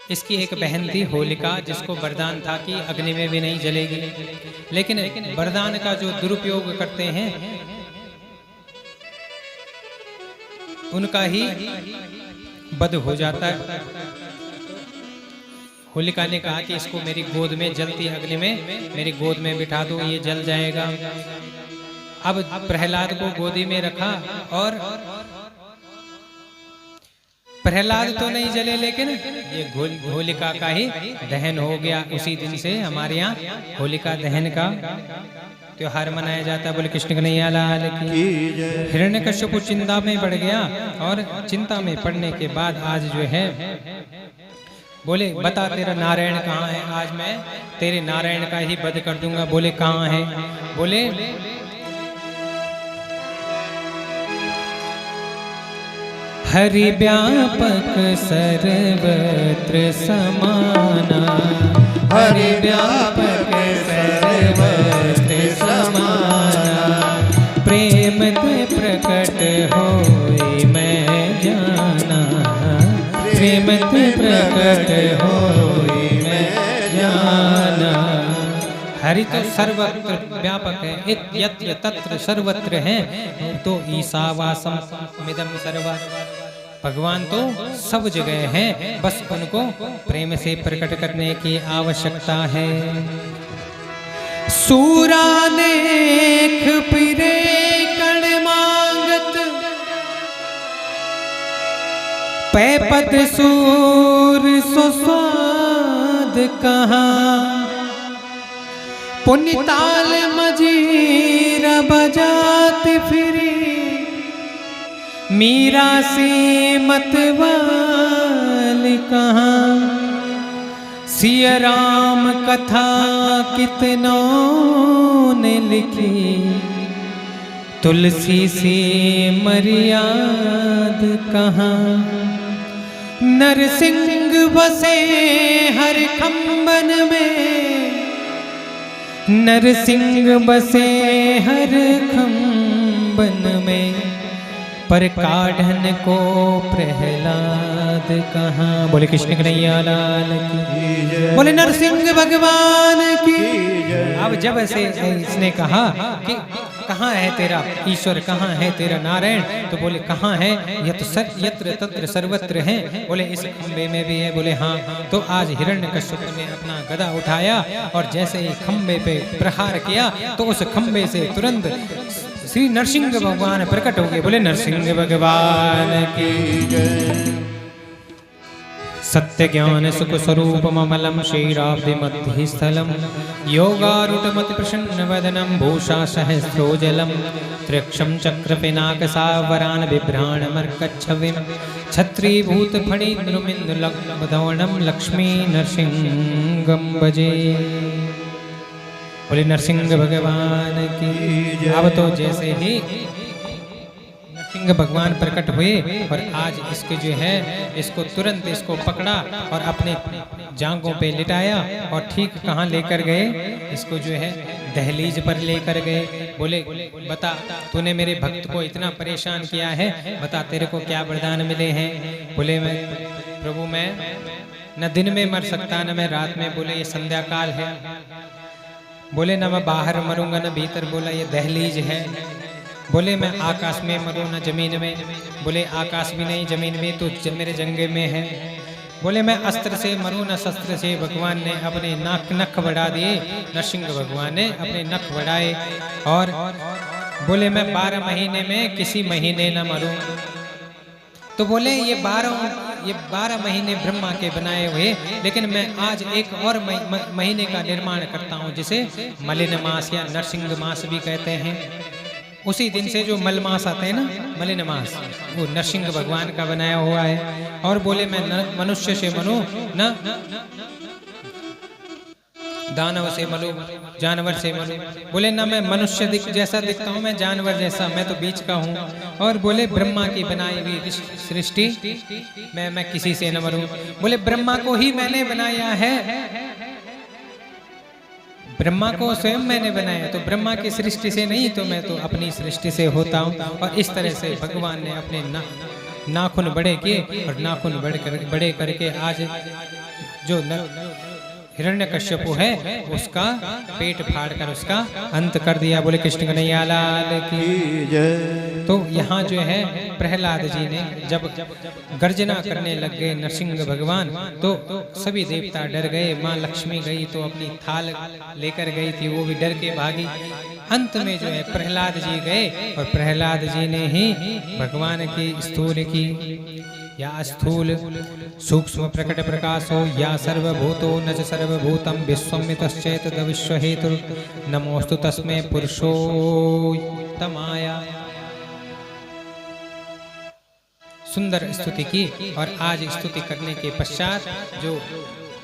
इसकी एक बहन थी होलिका, जिसको वरदान था कि अग्नि में भी नहीं जलेगी, लेकिन वरदान का जो दुरुपयोग करते हैं उनका ही वध हो जाता है। होलिका ने कहा कि इसको मेरी गोद में जलती अग्नि में मेरी गोद में बिठा दो, ये जल जाएगा। अब प्रहलाद को गोदी में रखा और प्रहलाद तो नहीं जले, लेकिन ये होलिका का ही दहन हो गया। उसी दिन से हमारे यहाँ होलिका दहन का त्योहार मनाया जाता है। बोले कृष्ण कन्हैया लाल की। हिरण्यकश्यप चिंता में पड़ गया और चिंता में पड़ने के बाद आज जो है बोले बता तेरा नारायण कहाँ है, आज मैं तेरे नारायण का ही वध कर दूंगा। बोले कहाँ है? बोले हरि व्यापक सर्वत्र समाना, हरि व्यापक सर्वत्र समाना, प्रेम ते प्रकट होई मैं जाना, प्रेम ते प्रकट होई मैं जाना। हरि तो सर्वत्र व्यापक है, यत्र तत्र सर्वत्र है, तो ईशावासम मिदम सर्वा। भगवान तो सब जगह हैं, बस उनको प्रेम से प्रकट करने की आवश्यकता है। सूरानेख पिरे कण मांगत, पैपत सूर सुस्वाद कहाँ, पुनिताल मजीरा बजात फिरी, मीरा से मतवाल कहाँ, सिया राम कथा कितनों ने लिखी, तुलसी से मर्याद कहाँ, नरसिंह बसे हर खंबन में, नरसिंह बसे हर खंबन में, पर काढ़न को प्रहलाद कहाँ। बोले कृष्ण कन्हैया लाल की। बोले नरसिंह भगवान की। अब जब ऐसे इसने कहा कि कहाँ है तेरा ईश्वर, कहाँ है तेरा नारायण, तो बोले कहाँ है? यत्र तत्र सर्वत्र है। बोले इस खंबे में भी है। बोले हाँ। तो आज हिरण्यकश्यप ने अपना गदा उठाया और जैसे ही खंबे पे प्रहार किया तो उस खंबे से तुरंत श्री नरसिंह भगवान प्रकट हो गए। बोले नरसिंह भगवान की जय। सत्य ज्ञान सुख स्वरूप ममलम क्षीराब्धि मध्य स्थलम, योगारूढ़ मति प्रसन्न वदनम, भूषा सहस्रोजलम, त्र्यक्षम चक्र पिनाक सावरान बिभ्राण मर्कच्छविम, छत्रीभूत फणीन्द्रुमिन्दुलब्धवणम, लक्ष्मी नरसिंहम भजे। बोले नरसिंह भगवान की। अब तो जैसे ही नरसिंह भगवान प्रकट हुए और आज इसके जो है इसको तुरंत इसको पकड़ा और अपने जांघों पे लिटाया और ठीक कहाँ लेकर गए? इसको जो है दहलीज पर लेकर गए। बोले बता तूने मेरे भक्त को इतना परेशान किया है, बता तेरे को क्या वरदान मिले हैं? बोले मैं प्रभु मैं न दिन में मर सकता न मैं रात में। बोले ये संध्या काल है। बोले न मैं बाहर मरूंगा न भीतर। बोला ये दहलीज है। बोले मैं आकाश में मरूं न जमीन में। बोले आकाश भी नहीं जमीन भी तो मेरे जंगे में है। बोले मैं अस्त्र से मरूं न शस्त्र से। भगवान ने अपने नख बढ़ा दिए। नरसिंह भगवान ने अपने नख बढ़ाए और बोले मैं 12 महीने में किसी महीने न मरूं। तो बोले ये 12 महीने ब्रह्मा के बनाए हुए, लेकिन मैं आज एक और महीने का निर्माण करता हूँ जिसे मलिन मास या नरसिंह मास भी कहते हैं। उसी दिन से जो मल मास आते हैं ना, मलिन मास, वो नरसिंह भगवान का बनाया हुआ है। और बोले मैं मनुष्य से मरू न दानव से मरू, जानवर से मरू। बोले ना मैं मनुष्य जैसा दिखता हूँ, मैं जानवर जैसा, मैं तो बीच का हूँ। और बोले ब्रह्मा की बनाई हुई सृष्टि मैं किसी से न मरूं। बोले ब्रह्मा को ही मैंने बनाया है, ब्रह्मा को स्वयं मैंने बनाया, तो ब्रह्मा की सृष्टि से नहीं तो मैं तो अपनी सृष्टि से होता हूँ। और इस तरह से भगवान ने अपने नाखून बड़े किए और नाखून बड़े करके आज जो हिरण्यकश्यपु है उसका पेट फाड़कर उसका अंत कर दिया। बोले कृष्ण कन्हैया लाल की जय। तो यहाँ जो है प्रहलाद जी ने जब गर्जना करने लग गए नरसिंह भगवान, तो सभी देवता डर गए। माँ लक्ष्मी गई तो अपनी थाल लेकर गई थी, वो भी डर के भागी। अंत में जो है प्रहलाद जी गए और प्रहलाद जी ने ही भगवान की स्थूल की या स्थूल सूक्ष्म प्रकट प्रकाशो या सर्वभूतो न च सर्वभूतम विश्वमितश्चेतद विश्वहेतु नमोस्तु तस्मै पुरुषोत्तमाय सुंदर स्तुति की। और आज स्तुति करने के पश्चात जो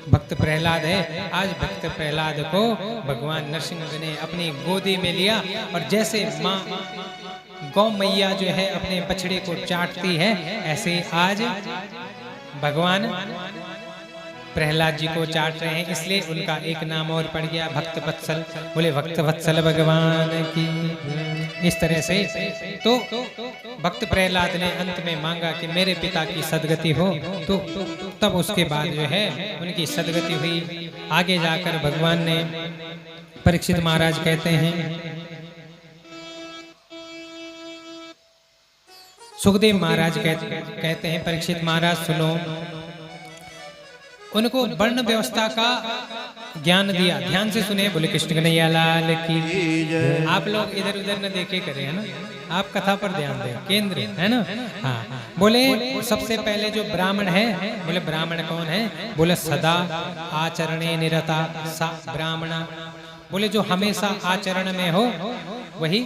भक्त प्रहलाद है, आज भक्त प्रहलाद को भगवान नरसिंह ने अपनी गोदी में लिया और जैसे माँ गौ मैया जो है अपने बछड़े को चाटती है, ऐसे आज भगवान प्रहलाद जी को चाट रहे हैं। इसलिए उनका एक नाम और पड़ गया भक्त वत्सल। बोले भक्त वत्सल भगवान की। इस तरह से तो भक्त प्रहलाद ने अंत में मांगा कि मेरे पिता की सदगति हो, तो तब उसके बाद जो है उनकी सदगति हुई। आगे जाकर भगवान ने परीक्षित महाराज कहते हैं, सुखदेव महाराज कहते हैं परीक्षित महाराज सुनो, उनको वर्ण व्यवस्था का ज्ञान दिया। ध्यान से सुने। बोले कृष्ण कन्हैया लाल की। आप लोग इधर उधर न देखे करें, है ना, आप कथा पर ध्यान दें, केंद्र है ना। हाँ, बोले सबसे पहले जो ब्राह्मण है, बोले ब्राह्मण कौन है? बोले सदा आचरणे निरता सा ब्राह्मण। बोले जो हमेशा आचरण में हो वही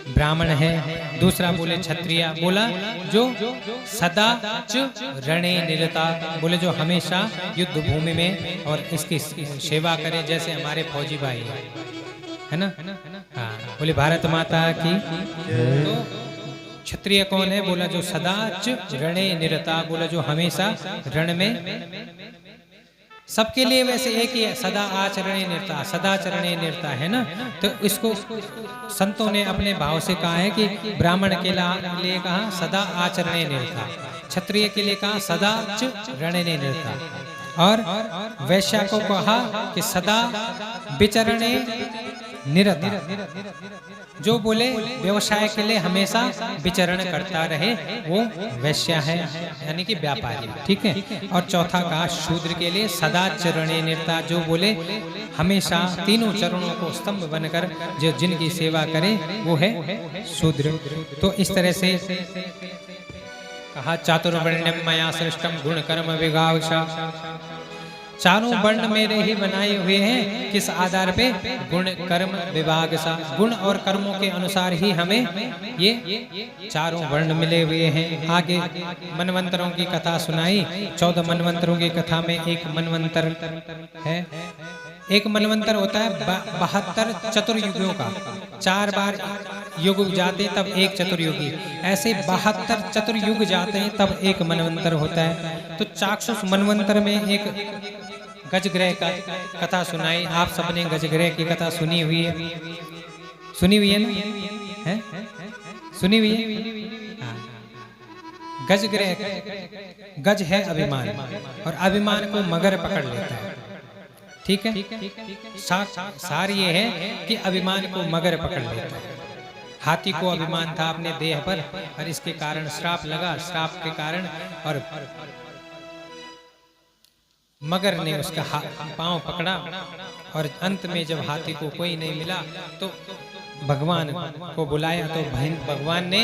ब्राह्मण है। दूसरा बोले क्षत्रिय। बोला जो सदा च रणे निरता। बोले जो हमेशा युद्ध भूमि में और इसकी सेवा करे, जैसे हमारे फौजी भाई है ना। हाँ, बोले भारत माता की। तो क्षत्रिय कौन है? बोला जो सदा च रणे निरता। बोला जो हमेशा रण में। सबके लिए वैसे एक ही है, सदा आचरणे निरता, सदाचरणे निरता, है ना। तो इसको संतों ने अपने भाव से कहा है कि ब्राह्मण के लिए कहा सदा आचरणे निरता, क्षत्रिय के लिए कहा सदा च रणे निरता, और वैश्य को कहा कि सदा विचरणे निरता। जो बोले व्यवसाय के लिए हमेशा विचरण करता रहे वो वैश्य है, यानी कि व्यापारी। ठीक है। और चौथा कहा शूद्र के लिए सदा चरणे निरता। जो बोले हमेशा तीनों चरणों को स्तंभ बनकर जो जिनकी सेवा करे वो है शूद्र। तो इस तरह से कहा चातुर्वर्ण्यम मया सृष्टम गुण कर्म विभागशा। चारों वर्ण मेरे ही बनाए हुए हैं। किस आधार पे? गुण कर्म विभाग सा। गुण और कर्मों के अनुसार ही हमें ये चारों वर्ण मिले हुए हैं। आगे मनवंतरों की कथा सुनाई। 14 मनवंतरों की कथा में एक मनवंतर है। एक मनवंतर होता है 72 चतुर्युगियों का। 4 बार युग जाते तब एक चतुर्युगी, ऐसे 72 चतुर्युग जाते हैं तब एक मनवंतर होता है। तो चाक्षुष मनवंतर में एक गजग्रह का कथा सुनाई। आप सबने गजग्रह की कथा सुनी हुई है, सुनी हुई है ना? है? सुनी हुई है। गजग्रह, गज है अभिमान, और अभिमान को मगर पकड़ लेता है। ठीक है। सार ये है कि अभिमान को मगर पकड़ लेता है। हाथी को अभिमान था अपने देह पर, और इसके कारण श्राप लगा। श्राप के कारण और मगर ने उसका पांव पकड़ा, और अंत में जब हाथी को कोई नहीं मिला तो भगवान को बुलाया। तो भगवान ने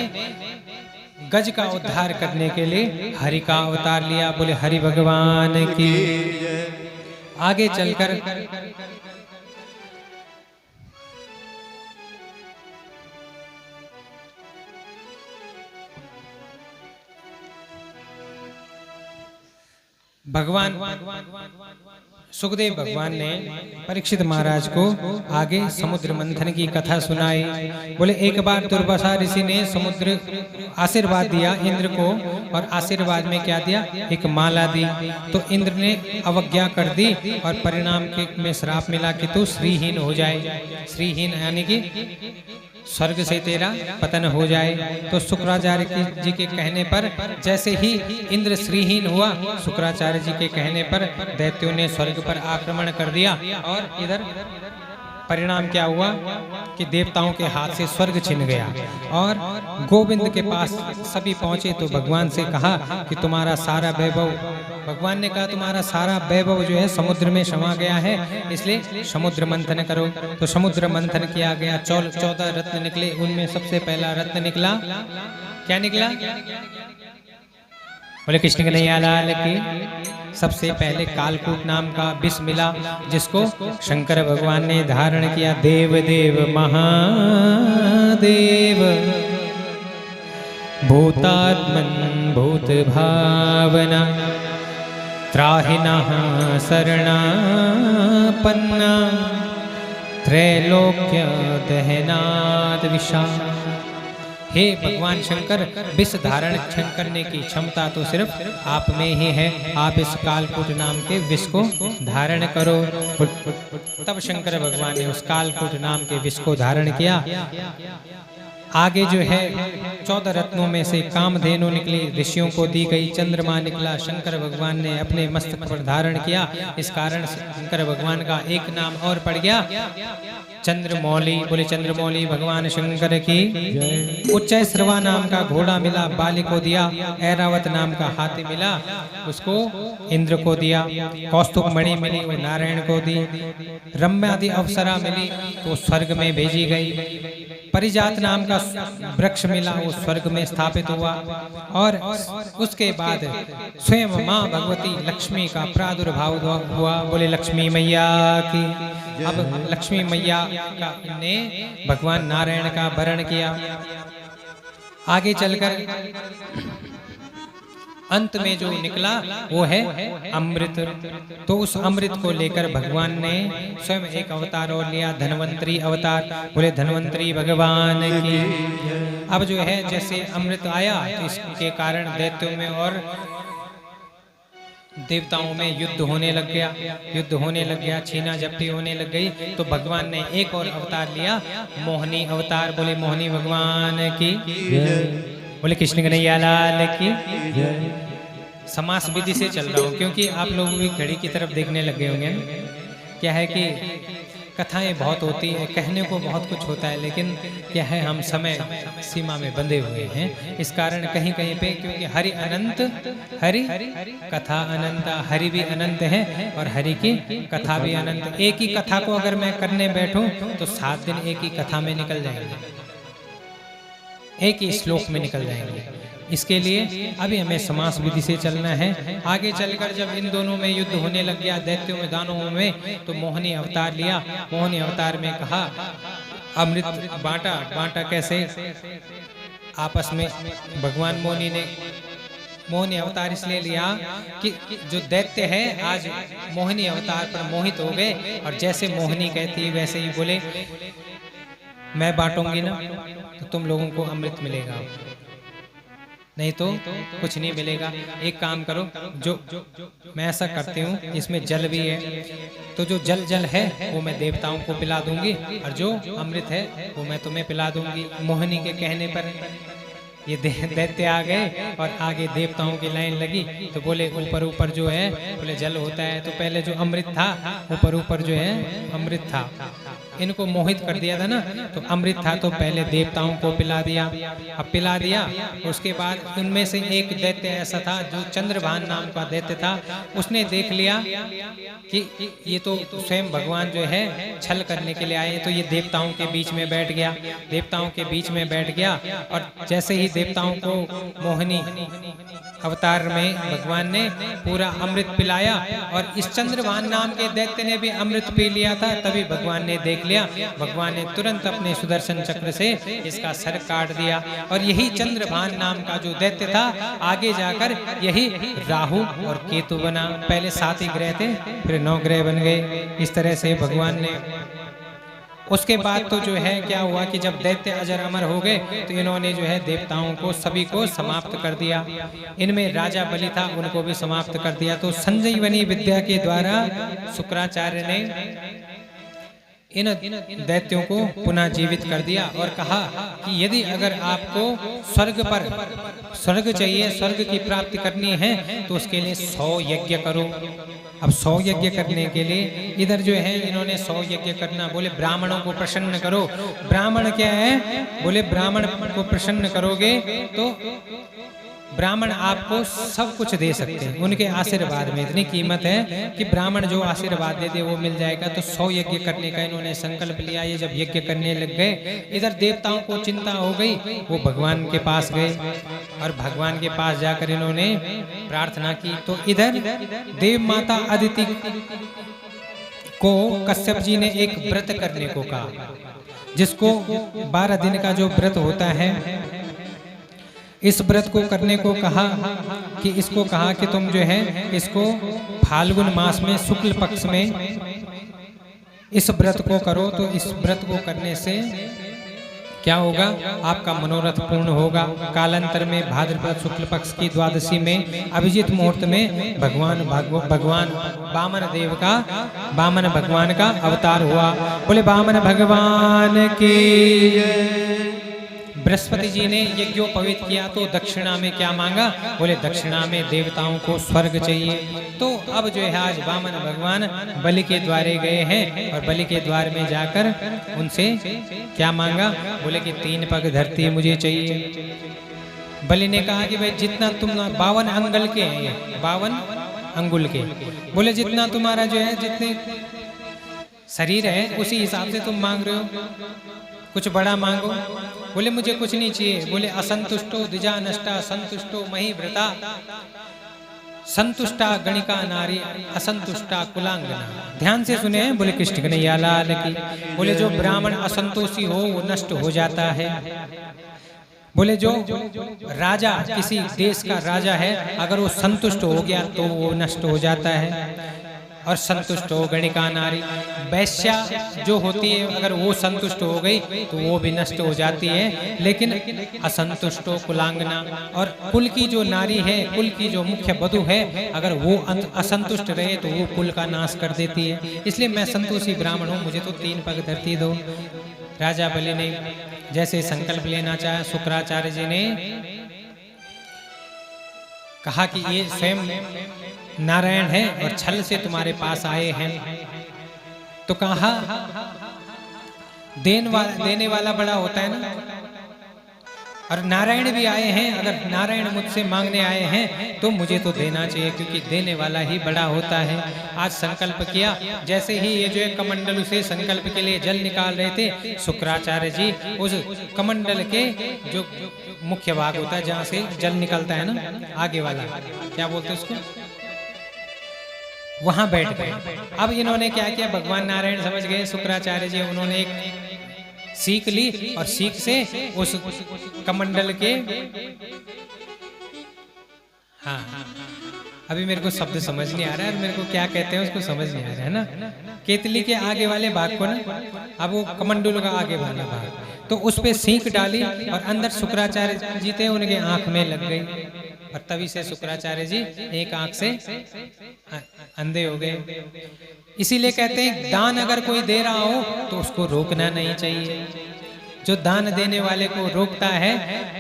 गज का उद्धार करने के लिए हरि का अवतार लिया। बोले हरि भगवान की। आगे चलकर भगवान सुखदेव भगवान ने परीक्षित महाराज को आगे समुद्र मंथन की कथा सुनाई। बोले एक बार दुर्वासा ऋषि ने समुद्र आशीर्वाद दिया इंद्र को, और आशीर्वाद में क्या दिया? एक माला दी। तो इंद्र ने अवज्ञा कर दी, और परिणाम के में श्राप मिला कि तू श्रीहीन हो जाए। श्रीहीन यानी कि स्वर्ग से तेरा पतन हो जाए। तो शुक्राचार्य जी के कहने पर जैसे ही इंद्र श्रीहीन हुआ, शुक्राचार्य जी के कहने पर दैत्यों ने स्वर्ग पर आक्रमण कर दिया और इधर परिणाम क्या हुआ कि देवताओं के हाथ से स्वर्ग छिन गया। और गोविंद के पास सभी पहुंचे तो भगवान से कहा कि तुम्हारा सारा वैभव, भगवान ने कहा तुम्हारा सारा वैभव जो है समुद्र में समा गया है, इसलिए समुद्र मंथन करो। तो समुद्र मंथन किया गया, 14 रत्न निकले। उनमें सबसे पहला रत्न निकला, क्या निकला? बोले कृष्ण कन्हैया लाल की। सबसे पहले कालकूट नाम का विष मिला, जिसको शंकर भगवान ने धारण किया। देव देव महादेव भूतात्मन भूत भावना त्राहिनः शरणापन्ना त्रैलोक्य दहनाद विषा। हे भगवान शंकर, विष धारण करने की क्षमता तो सिर्फ आप में ही है। आप इस कालकूट नाम के विष को धारण करो। तब शंकर भगवान ने उस कालकूट नाम के विष को धारण किया। आगे जो है 14 रत्नों में से कामधेनु निकली, ऋषियों को दी गई। चंद्रमा निकला, शंकर भगवान ने अपने मस्तक पर धारण किया। इस कारण शंकर भगवान का एक नाम और पड़ गया, चंद्रमौली। बोले चंद्रमौली भगवान शंकर की। उच्चय श्रवा नाम का घोड़ा मिला, बाली को दिया। ऐरावत नाम का हाथी मिला, उसको इंद्र को दिया। कौस्तुभ मणि मिली, वो नारायण को दी। रम्यादि अप्सरा मिली तो स्वर्ग में भेजी गई। परिजात नाम का वृक्ष मिला, वो स्वर्ग में स्थापित हुआ। और उसके बाद स्वयं माँ भगवती लक्ष्मी का प्रादुर्भाव हुआ। बोले लक्ष्मी मैया की। अब लक्ष्मी मैया का ने भगवान नारायण का वरण किया। आगे चलकर अंत में जो निकला वो है अमृत। तो उस अमृत को लेकर भगवान ने स्वयं एक अवतार और लिया, धन्वंतरी अवतार। बोले धन्वंतरी भगवान की। अब जो है जैसे अमृत आया तो इसके कारण दैत्यों में और देवताओं में युद्ध होने लग गया। युद्ध होने लग गया, छीना झपटी होने लग गई। तो भगवान ने एक और अवतार लिया, मोहिनी अवतार। बोले मोहिनी भगवान की। बोले कृष्ण कन्हैया लाल की। समास विधि से चल रहा हूँ क्योंकि आप लोग भी घड़ी की तरफ देखने लगे होंगे। क्या है कि कथाएं बहुत होती है, कहने को बहुत कुछ होता है, लेकिन क्या है हम समय सीमा में बंधे हुए हैं। इस कारण कहीं कहीं पे, क्योंकि हरि अनंत, हरि कथा अनंत, हरि भी अनंत है और हरि की कथा भी अनंत। एक ही कथा को अगर मैं करने बैठूं तो 7 दिन एक ही कथा में निकल जाएंगे, एक ही श्लोक में निकल जाएंगे। इसके लिए अभी हमें समास विधि से चलना है। आगे चलकर जब इन दोनों में युद्ध होने लग गया, दैत्यों में दानवों में, तो मोहिनी अवतार लिया। मोहिनी अवतार में कहा अमृत बांटा। बांटा कैसे? आपस में भगवान मोहिनी अवतार इसलिए लिया कि जो दैत्य है आज मोहिनी अवतार पर मोहित हो गए, और जैसे मोहिनी कहती है वैसे ही बोले मैं बांटूंगी ना तो तुम लोगों को अमृत मिलेगा, नहीं तो कुछ नहीं मिलेगा। एक काम करो, जो मैं ऐसा करती हूँ, इसमें जल भी है, तो जो जल है वो मैं देवताओं को पिला दूंगी, और जो अमृत है वो मैं तुम्हें पिला दूंगी। मोहिनी के कहने पर ये दैत्य आ गए और आगे देवताओं की लाइन लगी। तो बोले ऊपर ऊपर जो है, बोले जल होता है, तो पहले जो अमृत था ऊपर ऊपर जो है अमृत था, इनको मोहित कर दिया था ना, तो अमृत था तो पहले देवताओं को पिला दिया। अब पिला दिया, उसके बाद उनमें से एक दैत्य ऐसा था जो चंद्रभान नाम का दैत्य था, उसने देख लिया कि ये तो स्वयं भगवान जो है छल करने के लिए आए, तो ये देवताओं के बीच में बैठ गया। देवताओं के बीच में बैठ गया और जैसे ही देवताओं को मोहिनी अवतार में भगवान ने पूरा अमृत पिलाया, और इस चंद्रभान नाम के दैत्य ने भी अमृत पी लिया था। तभी भगवान ने देख लिया, भगवान ने तुरंत अपने सुदर्शन चक्र से इसका सर काट दिया। और यही चंद्रभान नाम का जो दैत्य था आगे जाकर यही राहु और केतु बना। पहले 7 ही ग्रह थे, फिर 9 ग्रह बन गए। इस तरह से भगवान ने, उसके बाद तो जो है क्या हुआ कि जब दैत्य अजर अमर हो गए तो इन्होंने जो है देवताओं को सभी को समाप्त कर दिया। इनमें राजा बलि था, उनको भी समाप्त कर दिया। तो संजीवनी विद्या के द्वारा शुक्राचार्य ने इन दैत्यों को पुनः जीवित कर दिया और कहा कि यदि अगर आपको स्वर्ग चाहिए, स्वर्ग की प्राप्ति करनी है तो उसके लिए 100 यज्ञ करो। अब 100 यज्ञ करने के लिए इधर जो है इन्होंने 100 यज्ञ करना, बोले ब्राह्मणों को प्रसन्न करो। ब्राह्मण क्या है? बोले ब्राह्मण को प्रसन्न करोगे तो ब्राह्मण आपको सब कुछ दे सकते हैं, उनके आशीर्वाद में इतनी कीमत है कि ब्राह्मण जो आशीर्वाद दे दे वो मिल जाएगा। तो 100 यज्ञ करने का इन्होंने संकल्प लिया। ये जब यज्ञ करने लग गए, इधर देवताओं को चिंता हो गई, वो भगवान के पास गए और भगवान के पास जाकर इन्होंने प्रार्थना की। तो इधर देव माता अदिति को कश्यप जी ने एक व्रत करने को कहा, जिसको 12 दिन का जो व्रत होता है, इस व्रत को करने को कहा कि इसको कहा कि तुम जो है इसको फाल्गुन मास में शुक्ल पक्ष में इस व्रत को करो। तो इस व्रत को करने से क्या होगा? आपका मनोरथ पूर्ण होगा। कालांतर में भाद्रपद शुक्ल पक्ष की द्वादशी में अभिजीत मुहूर्त में भगवान वामन भगवान का अवतार हुआ। बोले वामन भगवान की। बृहस्पति जी ने यज्ञोपवीत किया तो दक्षिणा में क्या मांगा? बोले दक्षिणा में देवताओं को स्वर्ग चाहिए। तो अब जो है आज वामन भगवान बलि के द्वारे गए हैं और बलि के द्वार में जाकर उनसे क्या मांगा? बोले कि 3 पग धरती मुझे चाहिए। बलि ने कहा कि भाई जितना तुम 52 अंगुल के हैं, 52 अंगुल के, बोले जितना तुम्हारा जो है जितने शरीर है उसी हिसाब से तुम मांग रहे हो, कुछ बड़ा मांगो। बोले मुझे कुछ नहीं चाहिए। बोले असंतुष्टो द्विजा नष्टा संतुष्टो मही व्रता संतुष्टा गणिका नारी असंतुष्टा कुलांगना। ध्यान से सुने, बोले कृष्ण कन्हैया लाल की। बोले जो ब्राह्मण असंतोषी हो वो नष्ट हो जाता है। बोले जो राजा, किसी देश का राजा है, अगर वो संतुष्ट हो गया तो वो नष्ट हो जाता है। और संतुष्ट हो गणिका नारी, वैश्या जो होती है अगर वो संतुष्ट हो गई तो वो भी नष्ट हो जाती है। लेकिन असंतुष्ट हो कुलांगना, और कुल की जो नारी है, कुल की जो मुख्य वधु है, अगर वो असंतुष्ट रहे तो वो कुल का नाश कर देती है। इसलिए मैं संतोषी ब्राह्मण हूँ, मुझे तो 3 पग धरती दो। राजा बलि ने जैसे संकल्प लेना चाहा, शुक्राचार्य जी ने कहा कि ये स्वयं नारायण है और छल से तुम्हारे पास आए हैं। तो कहा देने वाला बड़ा होता है ना, और नारायण भी आए हैं। अगर नारायण मुझसे मांगने आए हैं तो मुझे तो देना चाहिए, क्योंकि देने वाला ही बड़ा होता है। आज संकल्प किया, जैसे ही ये जो है कमंडल से संकल्प के लिए जल निकाल रहे थे, शुक्राचार्य जी उस कमंडल के जो मुख्य भाग होता है जहाँ से जल निकलता है ना, आगे वाला क्या बोलते हैं उसको, वहां बैठ गए। अब इन्होंने क्या किया? भगवान नारायण समझ गए शुक्राचार्य जी, उन्होंने एक सीख ली और सीख से उस कमंडल के हाँ अभी मेरे को शब्द समझ नहीं आ रहा है, मेरे को क्या कहते हैं उसको समझ नहीं आ रहा है ना। केतली के आगे वाले भाग को ना, अब वो कमंडल का आगे वाला भाग, तो उस पे सीख डाली और अंदर शुक्राचार्य जी थे, उनके आंख में लग गई और तभी से शुक्राचार्य जी एक आंख से अंधे हो गए। इसीलिए कहते हैं दान अगर कोई दे रहा हो तो उसको रोकना नहीं चाहिए। जो दान देने वाले को रोकता है,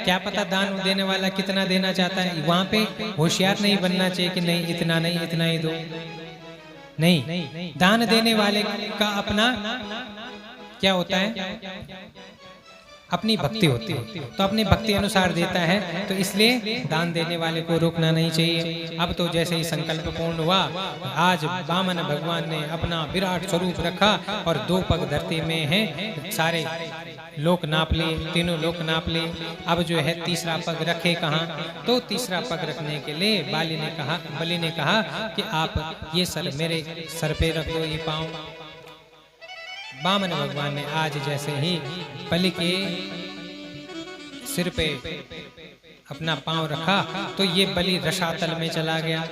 क्या पता दान देने वाला कितना देना चाहता है, वहां पे होशियार नहीं बनना चाहिए कि नहीं इतना नहीं, इतना ही दो। नहीं, दान देने वाले का अपना क्या होता है, अपनी भक्ति होती है, तो अपनी भक्ति अनुसार देता है। तो इसलिए दान देने वाले को रोकना नहीं चाहिए। अब तो जैसे ही संकल्प पूर्ण हुआ, आज वामन भगवान ने अपना विराट स्वरूप रखा और 2 पग धरती में हैं, सारे लोक नाप लिए, तीनों लोक नाप लिए। अब जो है तीसरा पग रखे कहाँ? तो तीसरा पग रखने के लिए बलि ने कहा कि आप ये सर मेरे सर पे रख दो, ये पाँव। वामन भगवान ने आज जैसे ही बलि के सिर पे अपना पांव रखा तो ये बलि रसातल में चला गया,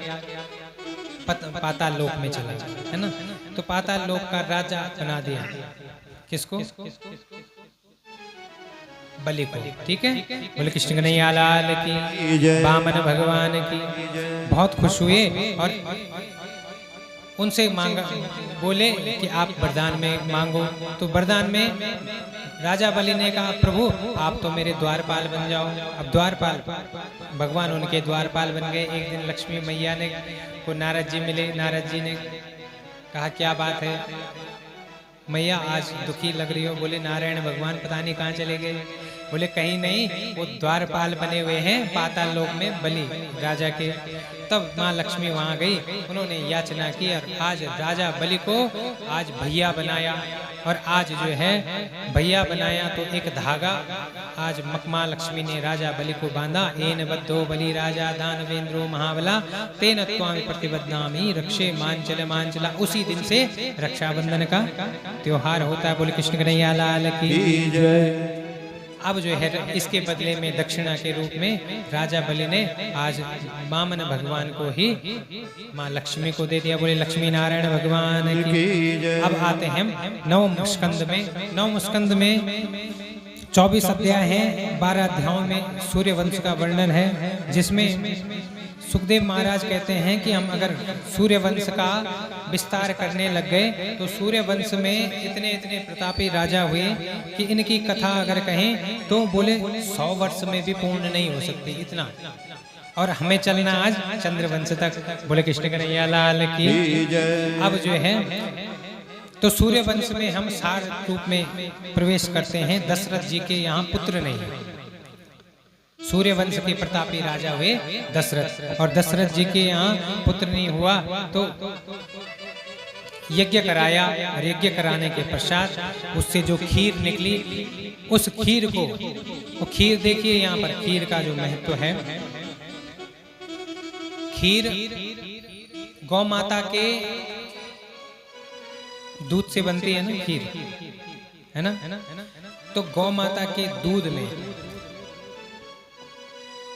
पाताल लोक में चला गया, है ना। तो पाताल लोक का राजा बना दिया किसको? बलि को। ठीक है, बोले कृष्ण कन्हैया लाल की, वामन भगवान की। बहुत खुश हुए और उनसे मांगा, बोले कि आप वरदान में मांगो। तो वरदान में राजा बलि ने कहा, प्रभु आप तो मेरे द्वारपाल बन जाओ। अब द्वारपाल, भगवान उनके द्वारपाल बन गए। एक दिन लक्ष्मी मैया ने को नारद जी मिले। नारद जी ने कहा, क्या बात है मैया, आज दुखी लग रही हो? बोले, नारायण भगवान पता नहीं कहाँ चले गए। बोले, कहीं नहीं, वो द्वारपाल बने हुए हैं पाताल लोक में बलि राजा के। तब माँ लक्ष्मी वहाँ गई, उन्होंने याचना की और आज राजा बलि को आज भैया बनाया। और आज जो है भैया बनाया तो एक धागा आज माँ लक्ष्मी ने राजा बलि को बांधा। एन बद्धो बलि राजा दानवेंद्रो महाबला तेन त्वां प्रतिबद्धनामि रक्षे मांचल मांचला। उसी दिन से रक्षाबंधन का त्योहार होता है। बोले कृष्ण कन्हैया लाल की जय। अब जो है इसके बदले में दक्षिणा के रूप में राजा बलि ने आज वामन भगवान को ही माँ लक्ष्मी को दे दिया। बोले लक्ष्मी नारायण भगवान की। अब आते हैं नवम स्कंद में। नवम स्कंद में 24 अध्याय हैं। 12 अध्यायों में सूर्य वंश का वर्णन है, जिसमें सुखदेव महाराज कहते हैं कि हम अगर सूर्य वंश का विस्तार करने लग गए तो सूर्य वंश में इतने इतने प्रतापी राजा हुए कि इनकी कथा अगर कहें तो बोले 100 वर्ष में भी पूर्ण नहीं हो सकती, इतना। और हमें चलना आज चंद्रवंश तक। बोले कृष्ण कन्हैया लाल की। अब जो है तो सूर्य वंश में हम सार रूप में प्रवेश करते हैं। दशरथ जी के यहाँ पुत्र नहीं, सूर्य वंश के प्रतापी राजा हुए दशरथ, और दशरथ जी के यहाँ पुत्र नहीं हुआ तो यज्ञ कराया। और यज्ञ कराने के पश्चात उससे जो खीर निकली, उस खीर को, वो खीर देखिए यहाँ पर खीर का जो महत्व है। खीर गौ माता के दूध से बनती है ना खीर, है ना। तो गौ माता के दूध में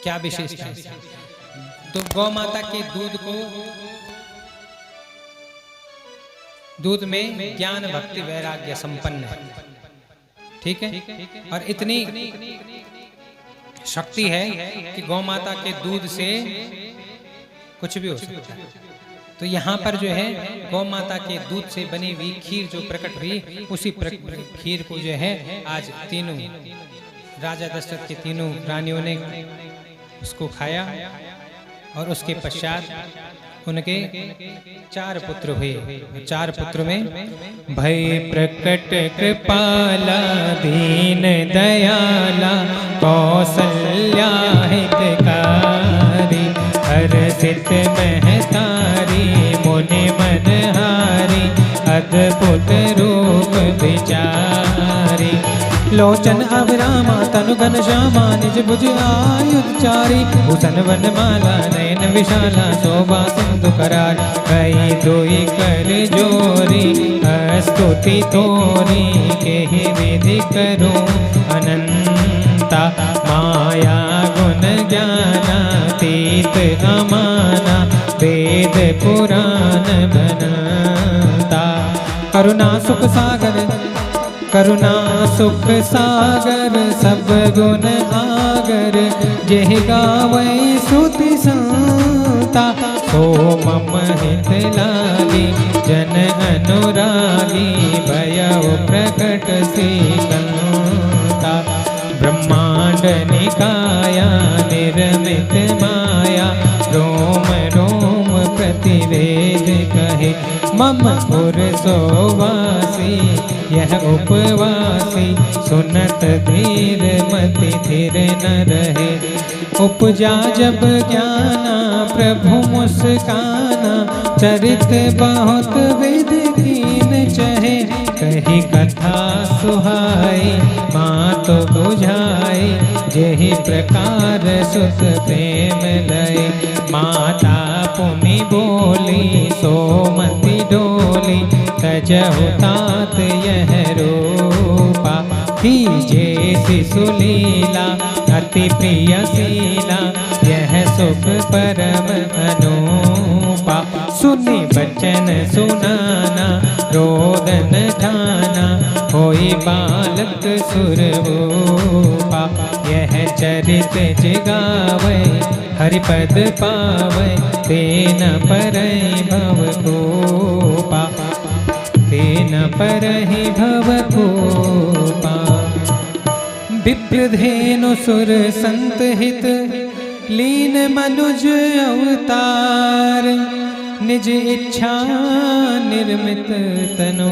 क्या विशेषता है? तो गौ माता के दूध में ज्ञान भक्ति वैराग्य संपन्न है, ठीक है। और इतनी शक्ति है कि गौ माता के दूध से कुछ भी हो सकता है। तो यहाँ पर जो है गौ माता के दूध से बनी हुई खीर जो प्रकट हुई, उसी खीर को जो है आज तीनों राजा दशरथ के तीनों रानियों ने उसको खाया। और उसके पश्चात उनके 4 पुत्र हुए। 4 पुत्र में भय प्रकट कृपाला दीन दयाला कौसल्या हितकारी हर्षित महतारी मुनि मनहारी अद्भुत रूप विचारी लोचन अविरामा तनु घन श्यामा निज भुज आयुधारी भूषण वन माला नयन विशाला शोभा सिंधु करार कई दोई कर जोरी स्तुति तोरी के ही विधि करूं अनंता माया गुण ज्ञानातीत अमाना वेद पुराण बनता करुणा सुख सागर करुणा सुख सागर सब गुण आगर जेह गावै सुति संता सो मम हित लागी जन अनुरागी भयउ प्रकट श्रीकंता ब्रह्मांड निकाया निर्मित माया रोम रोम प्रतिवेद कहे मम पुर सोवासी यह उपवासी सुनत धीर मति धीर न रहे उपजा जब ज्ञाना प्रभु मुस्काना चरित बहुत विधि कीन चहे कही कथा सुहाई मात बुझाई जेहि प्रकार सुत प्रेम लय माता पुनि बोली सोमति डोली तजहु तात यह रूपा कीजे शिशुलीला अति प्रिय शीला यह सुख परम अनूपा सुनि बचन सुनाना रोदन ठाना होई बालक सुरभूपा यह चरित जगावे हरिपद पावे तेन परई भव को पर ही भव कोपा। विप्रधेनु सुर संत हित लीन मनुज अवतार। निज इच्छा निर्मित तनु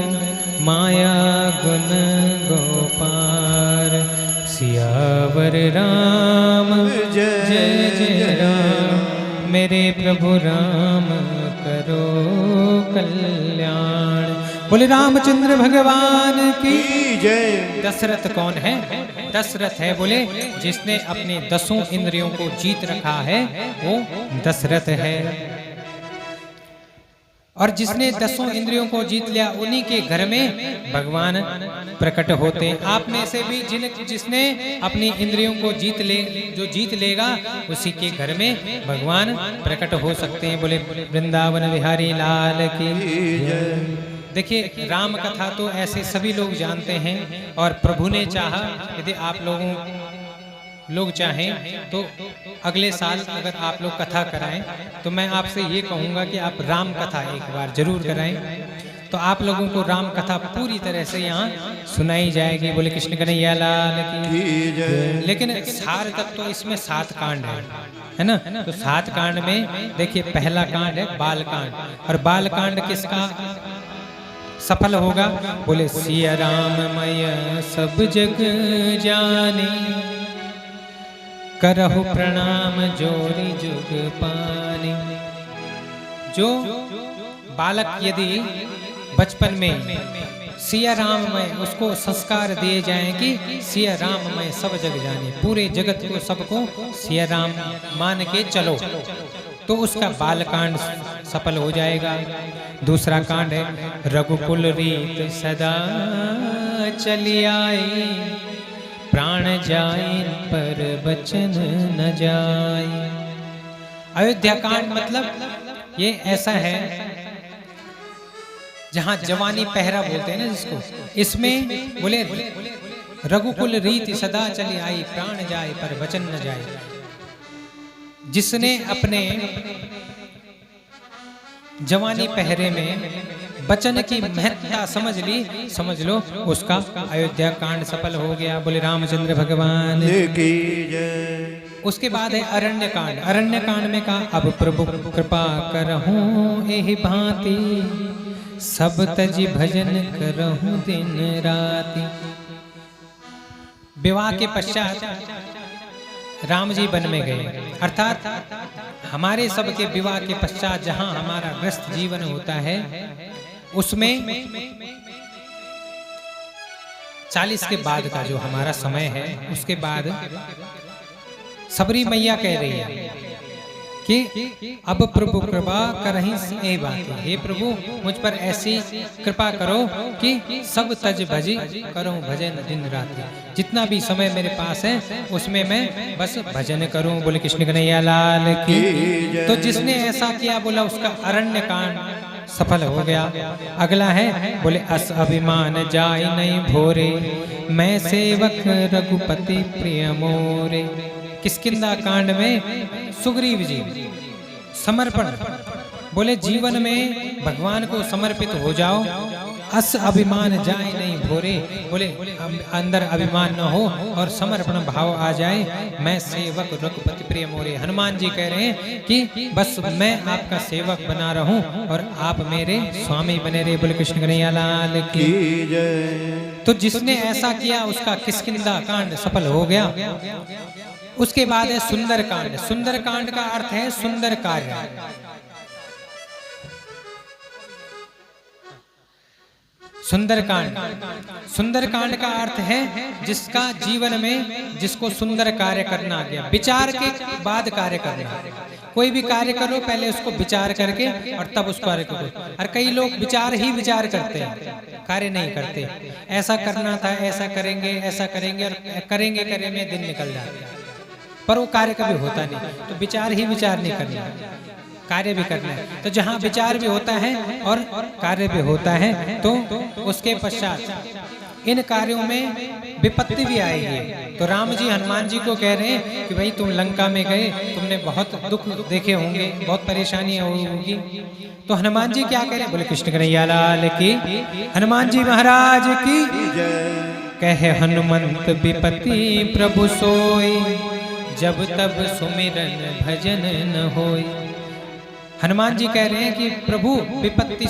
माया गुण गोपार। सियावर राम जय जय राम। मेरे प्रभु राम करो कल्याण। बोले रामचंद्र भगवान की जय। दशरथ कौन है? दशरथ है बोले जिसने अपने 10 इंद्रियों को जीत रखा है, वो दशरथ है। और जिसने 10 इंद्रियों को जीत लिया उन्हीं के घर में भगवान प्रकट होते हैं। आप में से भी जिसने अपनी इंद्रियों को जो जीत लेगा उसी के घर में भगवान प्रकट हो सकते हैं। बोले वृंदावन बिहारी लाल की। देखिए राम कथा तो ऐसे सभी लोग जानते हैं और प्रभु ने चाहा यदि आप लोग चाहें तो अगले साल अगर आप लोग कथा कराएं तो मैं आपसे ये कहूँगा कि आप राम कथा एक बार जरूर कराएं, तो आप लोगों को राम कथा पूरी तरह से यहाँ सुनाई जाएगी। बोले कृष्ण कन्हैया लाल की। लेकिन सार तक तो इसमें 7 कांड है ना। तो 7 कांड में देखिए पहला कांड है बाल कांड। और बाल कांड किसका सफल होगा? बोले सिया राममय सब जग जाने। करहु प्रणाम जोरी जुग पानी। जो बालक यदि बचपन में सिया राममय उसको संस्कार दिए जाएं कि सिया राममय सब जग जाने, पूरे जगत को सबको सिया राम मान के चलो, तो उसका बालकांड सफल हो जाएगा। दूसरा कांड है रघुकुल रीत सदा चली आई। प्राण जाए पर वचन न जाए। अयोध्या कांड मतलब ये ऐसा है जहां जवानी पहरा बोलते हैं ना जिसको, इसमें बोले रघुकुल रीति सदा चली आई। प्राण जाए पर वचन न जाए। जिसने अपने जवानी पहरे में वचन की महत्ता समझ ली, समझ लो उसका अयोध्या कांड सफल हो गया। बोले रामचंद्र भगवान की जय। उसके बाद है अरण्य कांड। अरण्य कांड में कहा अब प्रभु कृपा करहूं एहि भांति। सब तज भजन करहूं दिन राति। विवाह के पश्चात राम जी वन में गए, अर्थात हमारे सबके विवाह के पश्चात जहां हमारा ग्रस्त जीवन होता है उसमें 40 के बाद का जो हमारा समय है, उसके बाद सबरी मैया कह रही है कि अब प्रभु कृपा करहीं ए बात। हे प्रभु मुझ पर ऐसी कृपा करो कि सब तज भजी करूं भजन दिन रात। जितना भी समय मेरे पास है उसमें मैं बस भजन करूं। बोले कृष्ण कन्हैया लाल की। तो जिसने ऐसा किया बोला उसका अरण्य कांड सफल हो गया। अगला है बोले अस अभिमान जाय नहीं भोरे। मैं सेवक रघुपति प्रिय मोरे। किष्किंधा कांड में सुग्रीव जी समर्पण, बोले जीवन में भगवान को समर्पित हो जाओ। अस अभिमान जाए नहीं भोरे, बोले अंदर अभिमान न हो और समर्पण भाव आ जाए। मैं सेवक रघुपति प्रिय मोरे। हनुमान जी कह रहे हैं कि बस मैं आपका सेवक बना रहूं और आप मेरे स्वामी बने रहे। बोले कृष्ण कन्हैया लाल की जय। तो जिसने ऐसा किया उसका किष्किंधा कांड सफल हो गया। उसके बाद है सुंदर कांड। सुंदर कांड का अर्थ है सुंदर कार्य। सुंदरकांड, सुंदरकांड का अर्थ है जिसका जीवन में जिसको सुंदर कार्य करना आ गया। विचार के बाद कार्य करना। कोई भी कार्य करो पहले उसको विचार करके और तब उसको कार्य करो। और कई लोग विचार ही विचार करते हैं, कार्य नहीं करते। ऐसा करना था, ऐसा करेंगे, ऐसा करेंगे और करेंगे करे में दिन निकल जाते हैं, पर वो कार्य कभी होता नहीं। तो विचार ही विचार नहीं करना, कार्य भी करना है। तो जहाँ विचार भी होता है और कार्य भी होता है तो उसके पश्चात इन कार्यों में विपत्ति भी आएगी। तो राम जी हनुमान जी को कह रहे हैं कि भाई तुम लंका में गए, तुमने बहुत दुख देखे होंगे, बहुत परेशानियां होगी। तो हनुमान जी क्या कह रहे हैं? बोले कृष्ण कन्हैया लाल की, हनुमान जी महाराज की। कहे हनुमंत विपत्ति प्रभु सोई, जब तब सुमिरन भजन न होई। हनुमान जी कह रहे हैं कि प्रभु विपत्ति